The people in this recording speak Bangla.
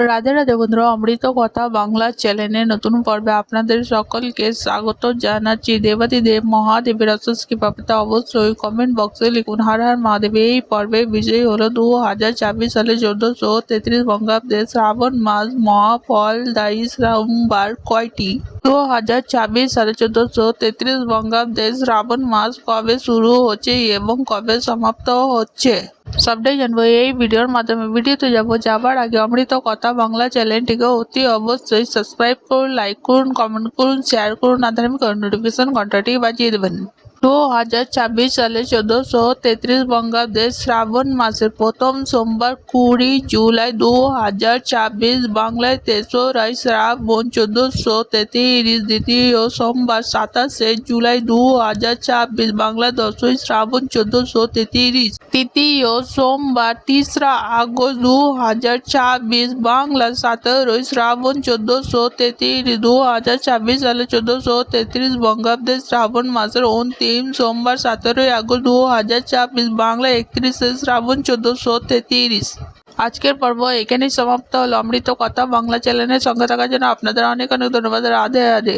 রাধে রাধে বন্ধুরা, অমৃত কথা বাংলা চ্যানেলের নতুন পর্বে আপনাদের সকলকে স্বাগত জানাচ্ছি। দেবাদিদেব মহাদেবের অশেষ কৃপাতে অবশ্যই কমেন্ট বক্সে লিখুন হর হর মহাদেব। এই পর্বে বিষয় হলো 2026 সালে 1433 বঙ্গাব্দে শ্রাবণ মাস মহাফলদায়ী সোমবার কয়টি? 2026 সালে 1433 বঙ্গাব্দে শ্রাবণ মাস কবে শুরু হচ্ছে এবং কবে সমাপ্ত হচ্ছে সবটাই জানবো এই ভিডিওর মাধ্যমে। ভিডিওতে যাবার আগে অমৃত কথা বাংলা চ্যানেলটিকে অতি অবশ্যই সাবস্ক্রাইব করুন, লাইক করুন, কমেন্ট করুন, শেয়ার করুন, আর ধার্মিক নোটিফিকেশন ঘন্টাটি বাজিয়ে দেবেন। 2026 সালে 1433 বঙ্গাব্দে শ্রাবণ মাসের প্রথম সোমবার 20 জুলাই 2026, বাংলায় 3রা শ্রাবণ 1433, দ্বিতীয় সোমবার 27 জুলাই 2026, বাংলা 10ই শ্রাবণ 1433, তৃতীয় সোমবার 3রা আগস্ট 2026, বাংলা 17ই শ্রাবণ 1433। 2026 সালে 1433 বঙ্গাব্দে শ্রাবণ মাসের অন্তিম সোমবার 17ই আগস্ট 2026, বাংলা 31শে শ্রাবণ 1433। আজকের পর্ব এখানেই সমাপ্ত হলো। অমৃত কথা বাংলা চ্যানেলের সঙ্গে থাকার জন্য আপনাদের অনেক অনেক ধন্যবাদ। রাধে রাধে।